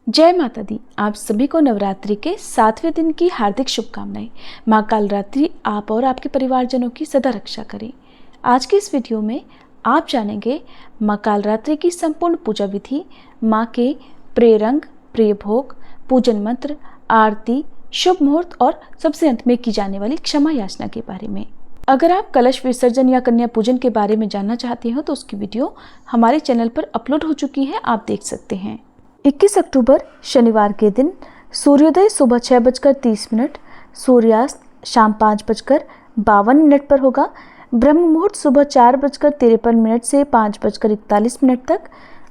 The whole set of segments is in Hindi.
जय माता दी। आप सभी को नवरात्रि के 7वें दिन की हार्दिक शुभकामनाएं। माँ कालरात्रि आप और आपके परिवारजनों की सदा रक्षा करें। आज के इस वीडियो में आप जानेंगे माँ कालरात्रि की संपूर्ण पूजा विधि, माँ के प्रिय रंग, प्रिय भोग, पूजन मंत्र, आरती, शुभ मुहूर्त और सबसे अंत में की जाने वाली क्षमा याचना के बारे में। अगर आप कलश विसर्जन या कन्या पूजन के बारे में जानना चाहते हो तो उसकी वीडियो हमारे चैनल पर अपलोड हो चुकी है, आप देख सकते हैं। 21 अक्टूबर शनिवार के दिन सूर्योदय सुबह 6:30, सूर्यास्त शाम 5:52 पर होगा। ब्रह्म मुहूर्त सुबह 4:53 से 5:41 तक।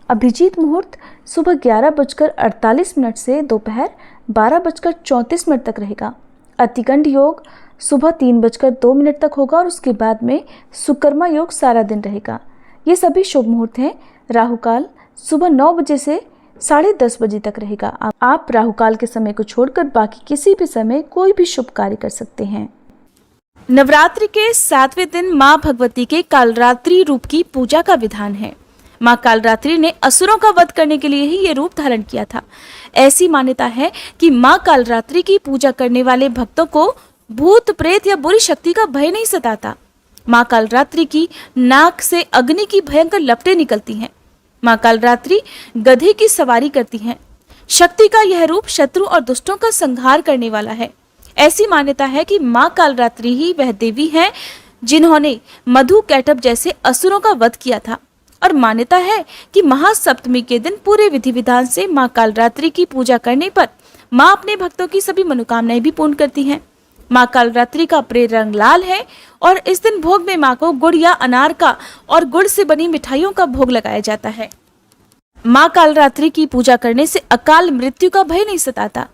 अभिजीत मुहूर्त सुबह 11:48 से दोपहर 12:34 तक रहेगा। अतिगंड योग सुबह 3:02 तक होगा और उसके बाद में सुकर्मा योग सारा दिन रहेगा। ये सभी शुभ मुहूर्त हैं। राहु काल सुबह 9 बजे से 10:30 बजे तक रहेगा। आप राहु काल के समय को छोड़कर बाकी किसी भी समय कोई भी शुभ कार्य कर सकते हैं। नवरात्रि के 7वें दिन माँ भगवती के कालरात्रि रूप की पूजा का विधान है। माँ कालरात्रि ने असुरों का वध करने के लिए ही ये रूप धारण किया था। ऐसी मान्यता है कि माँ कालरात्रि की पूजा करने वाले भक्तों को भूत प्रेत या बुरी शक्ति का भय नहीं सताता। माँ कालरात्रि की नाक से अग्नि की भयंकर लपटें निकलती हैं। माँ कालरात्रि गधे की सवारी करती हैं। शक्ति का यह रूप शत्रु और दुष्टों का संहार करने वाला है। ऐसी मान्यता है कि माँ कालरात्रि ही वह देवी हैं जिन्होंने मधु कैटभ जैसे असुरों का वध किया था। और मान्यता है कि महासप्तमी के दिन पूरे विधि विधान से माँ कालरात्रि की पूजा करने पर माँ अपने भक्तों की सभी मनोकामनाएं भी पूर्ण करती हैं। माँ कालरात्रि का प्रिय रंग लाल है और इस दिन भोग में माँ को गुड़ या अनार का और गुड़ से बनी मिठाइयों का भोग लगाया जाता है। माँ कालरात्रि की पूजा करने से अकाल मृत्यु का भय नहीं सताता।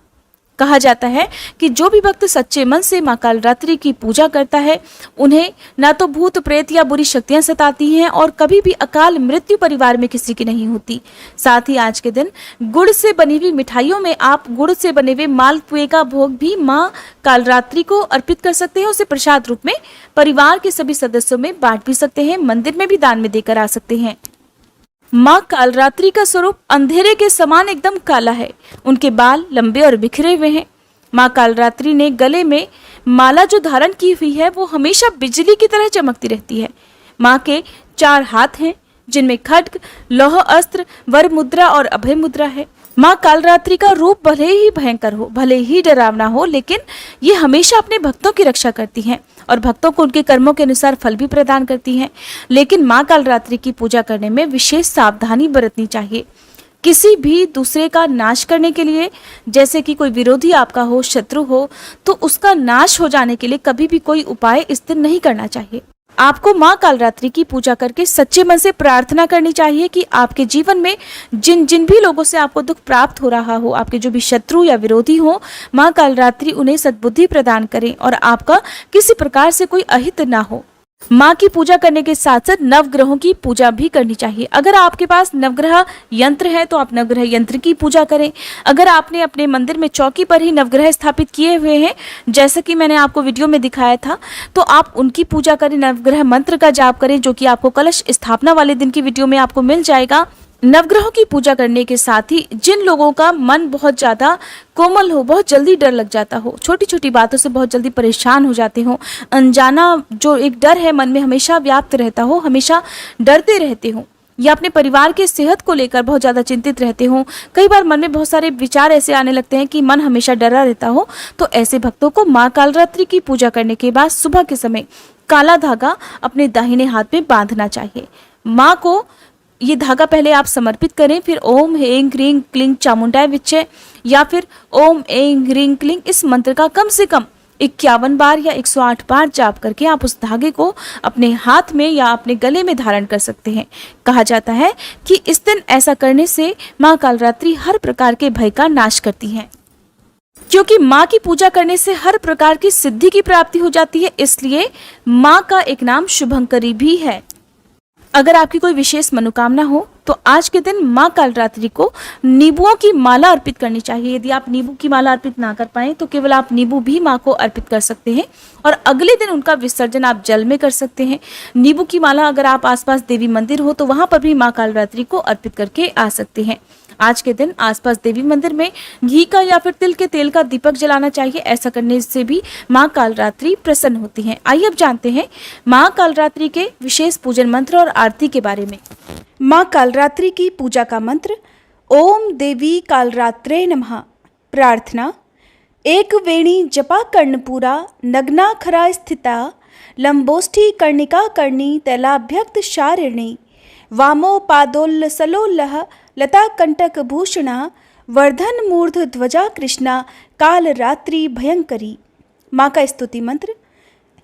कहा जाता है कि जो भी भक्त सच्चे मन से माँ कालरात्रि की पूजा करता है उन्हें ना तो भूत प्रेत या बुरी शक्तियां सताती हैं और कभी भी अकाल मृत्यु परिवार में किसी की नहीं होती। साथ ही आज के दिन गुड़ से बनी हुई मिठाइयों में आप गुड़ से बने हुए मालपुए का भोग भी माँ कालरात्रि को अर्पित कर सकते हैं। उसे प्रसाद रूप में परिवार के सभी सदस्यों में बांट भी सकते हैं, मंदिर में भी दान में देकर आ सकते हैं। माँ कालरात्रि का स्वरूप अंधेरे के समान एकदम काला है। उनके बाल लंबे और बिखरे हुए हैं। माँ कालरात्रि ने गले में माला जो धारण की हुई है वो हमेशा बिजली की तरह चमकती रहती है। माँ के 4 हाथ हैं जिनमें खड्ग, लौह अस्त्र, वर मुद्रा और अभय मुद्रा है। माँ कालरात्रि का रूप भले ही भयंकर हो, भले ही डरावना हो, लेकिन ये हमेशा अपने भक्तों की रक्षा करती हैं और भक्तों को उनके कर्मों के अनुसार फल भी प्रदान करती हैं। लेकिन माँ कालरात्रि की पूजा करने में विशेष सावधानी बरतनी चाहिए। किसी भी दूसरे का नाश करने के लिए, जैसे कि कोई विरोधी आपका हो, शत्रु हो, तो उसका नाश हो जाने के लिए कभी भी कोई उपाय इस दिन नहीं करना चाहिए। आपको माँ कालरात्रि की पूजा करके सच्चे मन से प्रार्थना करनी चाहिए कि आपके जीवन में जिन जिन भी लोगों से आपको दुख प्राप्त हो रहा हो, आपके जो भी शत्रु या विरोधी हो, माँ कालरात्रि उन्हें सद्बुद्धि प्रदान करें और आपका किसी प्रकार से कोई अहित ना हो। माँ की पूजा करने के साथ साथ नवग्रहों की पूजा भी करनी चाहिए। अगर आपके पास नवग्रह यंत्र है तो आप नवग्रह यंत्र की पूजा करें। अगर आपने अपने मंदिर में चौकी पर ही नवग्रह स्थापित किए हुए हैं, जैसा कि मैंने आपको वीडियो में दिखाया था, तो आप उनकी पूजा करें, नवग्रह मंत्र का जाप करें, जो कि आपको कलश स्थापना वाले दिन की वीडियो में आपको मिल जाएगा। नवग्रहों की पूजा करने के साथ ही जिन लोगों का मन बहुत ज़्यादा कोमल हो, बहुत जल्दी डर लग जाता हो, छोटी छोटी बातों से बहुत जल्दी परेशान हो जाते हो, अनजाना जो एक डर है मन में हमेशा व्याप्त रहता हो, हमेशा डरते रहते हो, या अपने परिवार के सेहत को लेकर बहुत ज़्यादा चिंतित रहते हो, कई बार मन में बहुत सारे विचार ऐसे आने लगते हैं कि मन हमेशा डरा रहता हो, तो ऐसे भक्तों को माँ कालरात्रि की पूजा करने के बाद सुबह के समय काला धागा अपने दाहिने हाथ में बांधना चाहिए। माँ को ये धागा पहले आप समर्पित करें, फिर ओम ऐं ह्रीं क्लीं चामुंडाय विच्चे या फिर ओम ऐं ह्रीं क्लीं इस मंत्र का कम से कम 51 बार या 108 बार जाप करके आप उस धागे को अपने हाथ में या अपने गले में धारण कर सकते हैं। कहा जाता है कि इस दिन ऐसा करने से माँ कालरात्रि हर प्रकार के भय का नाश करती हैं। क्योंकि माँ की पूजा करने से हर प्रकार की सिद्धि की प्राप्ति हो जाती है, इसलिए माँ का एक नाम शुभंकरी भी है। अगर आपकी कोई विशेष मनोकामना हो तो आज के दिन माँ कालरात्रि को नींबुओं की माला अर्पित करनी चाहिए। यदि आप नींबू की माला अर्पित ना कर पाएं तो केवल आप नींबू भी माँ को अर्पित कर सकते हैं और अगले दिन उनका विसर्जन आप जल में कर सकते हैं। नींबू की माला अगर आप आसपास देवी मंदिर हो तो वहां पर भी माँ कालरात्रि को अर्पित करके आ सकते हैं। आज के दिन आसपास देवी मंदिर में घी का या फिर तिल के तेल का दीपक जलाना चाहिए। ऐसा करने से भी माँ कालरात्रि प्रसन्न होती हैं। आइए अब जानते हैं माँ कालरात्रि के विशेष पूजन मंत्र और आरती के बारे में। माँ कालरात्रि की पूजा का मंत्र ओम देवी कालरात्रे नमः। प्रार्थना एक वेणी जपा कर्णपूरा नग्नाखरा स्थिता लंबोष्ठी कर्णिका कर्णी तैलाभ्यक्त शारिणी वामो पादोल्लसलोल्लः लता कंटक भूषणा वर्धन मूर्ध ध्वजा कृष्णा कालरात्रि भयंकरी। माँ का स्तुति मंत्र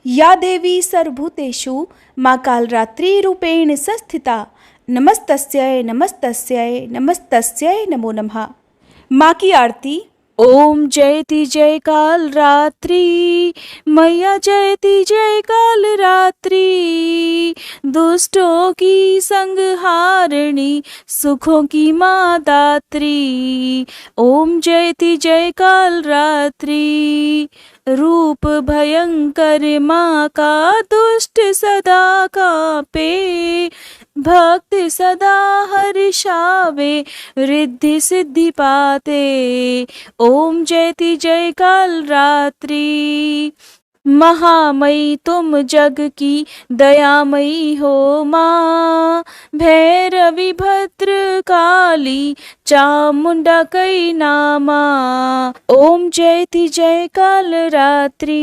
या देवी सर्वभूतेषु माँ कालरात्रि रूपेण संस्थिता नमस्तस्यै नमस्तस्यै नमस्तस्यै नमो नमः। माँ की आरती ओम जयति जय कालरात्रि मैया जयति जय कालरात्रि दुष्टों की संहारिणी सुखों की माँ दात्री। ओम जयति जय कालरात्रि रूप भयंकर माँ का दुष्ट सदा कापे भक्त सदा हर्षावे रिद्धि सिद्धि पाते। ओम जयति जय कालरात्रि महामयी तुम जग की दयामयी हो माँ भैरवी भद्र काली चामुंडा कई नामा। ओम जयति जय कालरात्रि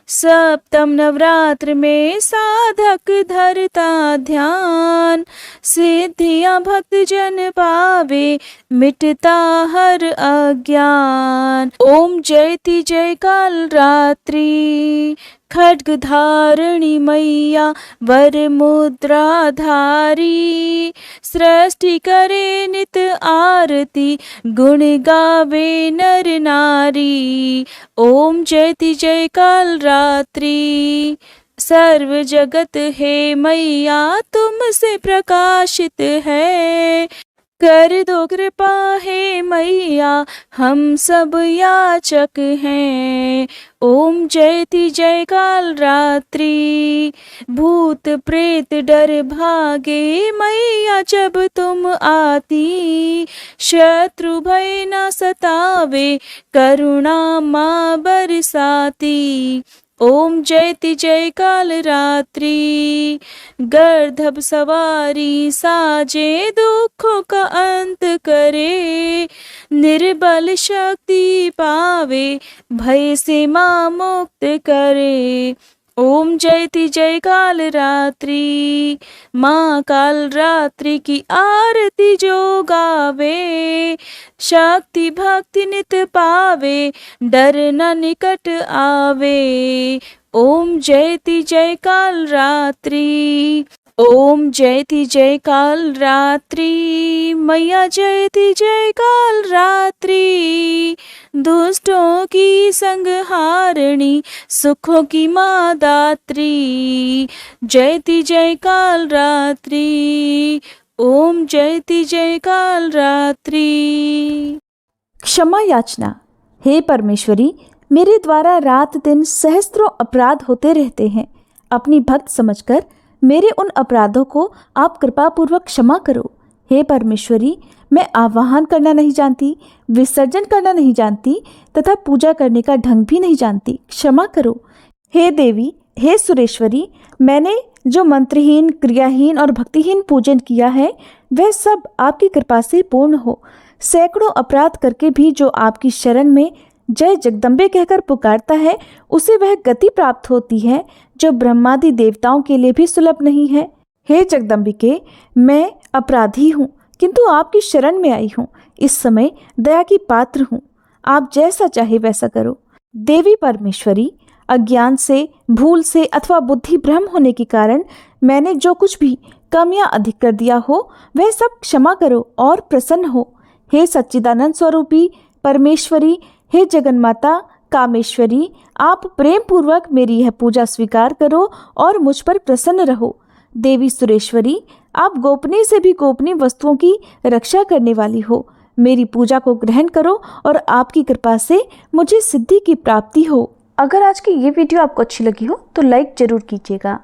सप्तम नवरात्र में साधक धरता ध्यान सिद्धियां भक्त जन पावे मिटता हर अज्ञान। ओम जयति जय कालरात्रि खड्ग धारणी मैया वर मुद्रा धारी सृष्टि करे नित आरती गुण गावे नर नारी। ओम जयति जय कालरात्रि सर्व जगत है मैया तुमसे प्रकाशित है कर दो कृपा है मैया हम सब याचक हैं। ओम जयति जय कालरात्रि भूत प्रेत डर भागे मैया जब तुम आती शत्रु भय न सतावे करुणा माँ बरसाती। ओम जयति जय कालरात्रि गर्दभ सवारी साजे दुखों का अंत करे निर्बल शक्ति पावे भय से माँ मुक्त करे। ओम जयति जय कालरात्रि माँ कालरात्रि की आरती जो गावे शक्ति भक्ति नित पावे डर न निकट आवे। ओम जयति जय कालरात्रि ओम जयति जय कालरात्रि मैया जयति जय कालरात्रि दुष्टों की संहारिणी सुखों की माँ दात्री। जयति जय कालरात्रि ओम जयति जय कालरात्रि। क्षमा याचना हे परमेश्वरी मेरे द्वारा रात दिन सहस्त्रों अपराध होते रहते हैं। अपनी भक्त समझकर मेरे उन अपराधों को आप कृपापूर्वक क्षमा करो। हे परमेश्वरी मैं आवाहन करना नहीं जानती विसर्जन करना नहीं जानती तथा पूजा करने का ढंग भी नहीं जानती, क्षमा करो। हे देवी हे सुरेश्वरी मैंने जो मंत्रहीन क्रियाहीन और भक्तिहीन पूजन किया है वह सब आपकी कृपा से पूर्ण हो। सैकड़ों अपराध करके भी जो आपकी शरण में जय जगदम्बे कहकर पुकारता है उसे वह गति प्राप्त होती है जो ब्रह्मादि देवताओं के लिए भी सुलभ नहीं है। हे जगदम्बिके मैं अपराधी हूँ किंतु आपकी शरण में आई हूँ। इस समय दया की पात्र हूँ, आप जैसा चाहे वैसा करो। देवी परमेश्वरी अज्ञान से भूल से अथवा बुद्धि भ्रम होने के कारण मैंने जो कुछ भी कम या अधिक कर दिया हो वह सब क्षमा करो और प्रसन्न हो। हे सच्चिदानंद स्वरूपी परमेश्वरी हे जगन्माता कामेश्वरी आप प्रेम पूर्वक मेरी यह पूजा स्वीकार करो और मुझ पर प्रसन्न रहो। देवी सुरेश्वरी आप गोपनीय से भी गोपनीय वस्तुओं की रक्षा करने वाली हो। मेरी पूजा को ग्रहण करो और आपकी कृपा से मुझे सिद्धि की प्राप्ति हो। अगर आज की ये वीडियो आपको अच्छी लगी हो तो लाइक जरूर कीजिएगा।